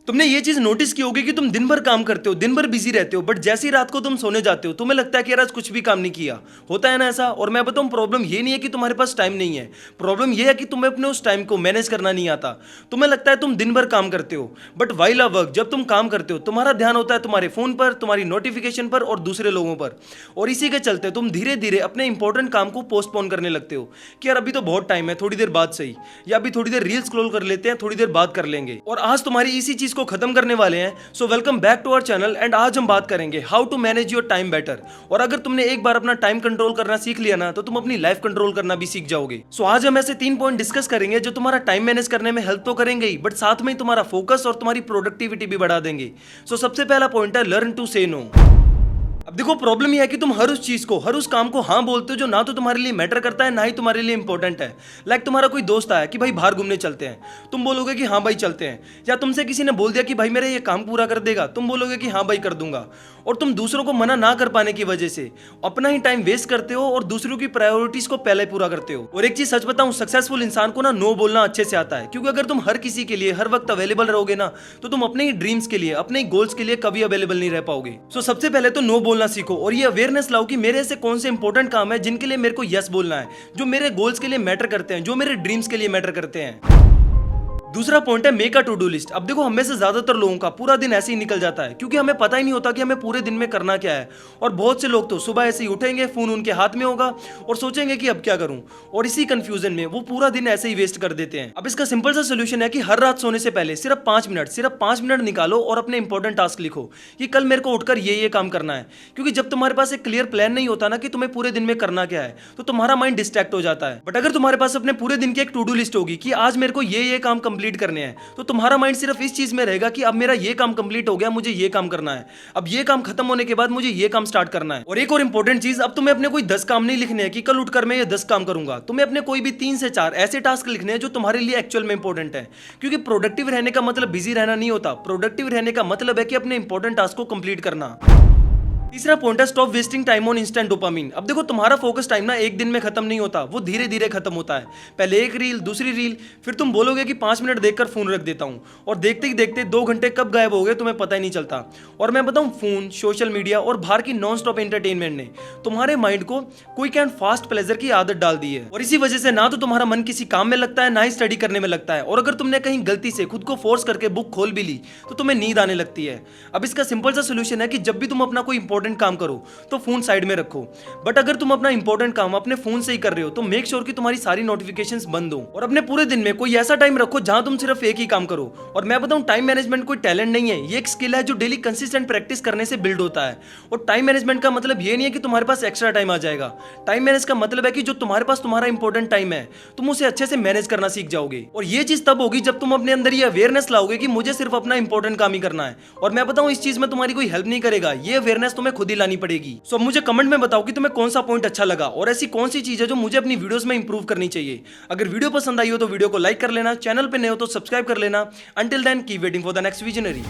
तुमने ये चीज नोटिस की होगी कि तुम दिन भर काम करते हो, दिन भर बिजी रहते हो, बट जैसी रात को तुम सोने जाते हो तुम्हें लगता है कि यार आज कुछ भी काम नहीं किया। होता है ना ऐसा। और मैं बताऊं, प्रॉब्लम ये नहीं है कि तुम्हारे पास टाइम नहीं है, प्रॉब्लम ये है कि तुम्हें अपने उस टाइम को मैनेज करना नहीं आता। तुम्हें लगता है तुम दिन भर काम करते हो, बट वाइल वर्क जब तुम काम करते हो तुम्हारा ध्यान होता है तुम्हारे फोन पर, तुम्हारी नोटिफिकेशन पर और दूसरे लोगों पर। और इसी के चलते तुम धीरे धीरे अपने इंपॉर्टेंट काम को पोस्टपोन करने लगते हो कि यार अभी तो बहुत टाइम है, थोड़ी देर बाद सही, या अभी थोड़ी देर रील स्क्रॉल कर लेते हैं, थोड़ी देर बाद कर लेंगे। और आज तुम्हारी इसी चीज को खत्म करने वाले हैं। So welcome back to our channel and आज हम बात करेंगे how to manage your time better. और अगर तुमने एक बार अपना टाइम कंट्रोल करना सीख लिया ना तो तुम अपनी लाइफ कंट्रोल करना भी सीख जाओगे। सो आज हम ऐसे 3 पॉइंट डिस्कस करेंगे जो तुम्हारा टाइम मैनेज करने में हेल्प तो करेंगे ही, बट साथ में ही तुम्हारा फोकस और तुम्हारी प्रोडक्टिविटी भी बढ़ा देंगे। सो सबसे पहला पॉइंट है लर्न टू से नो। अब देखो, प्रॉब्लम यह है कि तुम हर उस चीज को, हर उस काम को हाँ बोलते हो जो ना तो तुम्हारे लिए मैटर करता है ना ही तुम्हारे लिए इंपॉर्टेंट है। लाइक तुम्हारा कोई दोस्त आया कि भाई बाहर घूमने चलते हैं, तुम बोलोगे कि हाँ भाई चलते हैं। या तुमसे किसी ने बोल दिया कि भाई मेरा ये काम पूरा कर देगा, तुम बोलोगे कि हाँ भाई कर दूंगा। और तुम दूसरों को मना ना कर पाने की वजह से अपना ही टाइम वेस्ट करते हो और दूसरों की प्रायोरिटीज को पहले पूरा करते हो। और एक चीज सच बताऊं, सक्सेसफुल इंसान को ना नो बोलना अच्छे से आता है, क्योंकि अगर तुम हर किसी के लिए हर वक्त अवेलेबल रहोगे ना तो तुम अपने ही ड्रीम्स के लिए, अपने ही गोल्स के लिए कभी अवेलेबल नहीं रह पाओगे। सो सबसे पहले तो नो बोलना सीखो और ये अवेयरनेस लाओ कि मेरे ऐसे कौन से इंपॉर्टेंट काम है जिनके लिए मेरे को यस बोलना है, जो मेरे गोल्स के लिए मैटर करते हैं, जो मेरे ड्रीम्स के लिए मैटर करते हैं। दूसरा पॉइंट है make a to do list. अब देखो, हमें से ज्यादातर लोगों का पूरा दिन ऐसे ही निकल जाता है क्योंकि हमें पता ही नहीं होता कि हमें पूरे दिन में करना क्या है। और बहुत से लोग तो सुबह ऐसे ही उठेंगे, फोन उनके हाथ में होगा और सोचेंगे कि अब क्या करूं, और इसी कंफ्यूजन में वो पूरा दिन ऐसे ही वेस्ट कर देते हैं। अब इसका सिंपल सा सोल्यूशन है कि हर रात सोने से पहले सिर्फ 5 मिनट निकालो और अपने इंपॉर्टेंट टास्क लिखो कि कल मेरे को उठकर ये काम करना है। क्योंकि जब तुम्हारे पास एक क्लियर प्लान नहीं होता ना कि तुम्हें पूरे दिन में करना क्या है, तो तुम्हारा माइंड डिस्ट्रैक्ट हो जाता है। बट अगर तुम्हारे पास अपने पूरे दिन की एक टू डू लिस्ट होगी कि आज मेरे को ये काम कंप्लीट करने हैं, तो तुम्हारा माइंड सिर्फ इस चीज में रहेगा कि अब मेरा ये काम कंप्लीट हो गया, मुझे ये काम करना है, अब ये काम खत्म होने के बाद मुझे ये काम स्टार्ट करना है। और एक और इंपॉर्टेंट चीज, अब तुम्हें अपने कोई 10 काम नहीं लिखने हैं कि कल उठकर मैं ये 10 काम करूंगा। तुम्हें अपने कोई भी 3 से 4 ऐसे टास्क लिखने हैं जो तुम्हारे लिए एक्चुअल में इंपॉर्टेंट है। क्योंकि प्रोडक्टिव रहने का मतलब बिजी रहना नहीं होता, प्रोडक्टिव रहने का मतलब है कि अपने इंपॉर्टेंट टास्क को कंप्लीट करना। तीसरा पॉइंट है stop wasting time on instant dopamine. अब देखो, तुम्हारा फोकस टाइम ना एक दिन में खत्म नहीं होता, वो धीरे धीरे खत्म होता है। पहले एक रील, दूसरी रील, फिर तुम बोलोगे कि 5 मिनट देखकर फोन रख देता हूं, और देखते ही देखते 2 घंटे कब गायब हो गए तुम्हें पता ही नहीं चलता। और मैं बताऊं, फोन, सोशल मीडिया और बाहर की नॉन स्टॉप एंटरटेनमेंट ने तुम्हारे माइंड को क्विक एंड फास्ट प्लेजर की आदत डाल दी है। और इसी वजह से ना तो तुम्हारा मन किसी काम में लगता है, ना ही स्टडी करने में लगता है। और अगर तुमने कहीं गलती से खुद को फोर्स करके बुक खोल भी ली तो तुम्हें नींद आने लगती है। अब इसका सिंपल सा सोल्यूशन है कि जब भी तुम अपना कोई इंपॉर्टेंट काम करो तो फोन साइड में रखो। बट अगर तुम अपना इंपॉर्टेंट काम अपने फोन से ही कर रहे हो तो मेक श्योर कि तुम्हारी सारी नोटिफिकेशंस बंद हो। और अपने पूरे दिन में कोई ऐसा टाइम रखो जहां तुम सिर्फ एक ही काम करो। और मैं बताऊं, टाइम मैनेजमेंट कोई टैलेंट नहीं है, ये एक स्किल है जो डेली कंसिस्टेंट प्रैक्टिस करने से बिल्ड होता है। और टाइम मैनेजमेंट का मतलब ये नहीं है कि तुम्हारे पास एक्स्ट्रा टाइम आ जाएगा। टाइम मैनेज का मतलब है कि जो तुम्हारे पास तुम्हारा इंपॉर्टेंट टाइम है तुम उसे अच्छे से मैनेज करना सीख जाओगे। और ये चीज तब होगी जब तुम अपने अंदर ये अवेयरनेस लाओगे कि मुझे सिर्फ अपना इंपॉर्टेंट काम ही करना है। और मैं बताऊं, इस चीज में तुम्हारी कोई हेल्प नहीं करेगा, ये अवेयरनेस तुम्हें खुद ही लानी पड़ेगी। सो मुझे कमेंट में बताओ कि तुम्हें कौन सा पॉइंट अच्छा लगा और ऐसी कौन सी चीज है जो मुझे अपनी वीडियोस में इंप्रूव करनी चाहिए। अगर वीडियो पसंद आई हो तो वीडियो को लाइक कर लेना, चैनल पे नए हो तो सब्सक्राइब कर लेना। Until then keep waiting for the next visionary.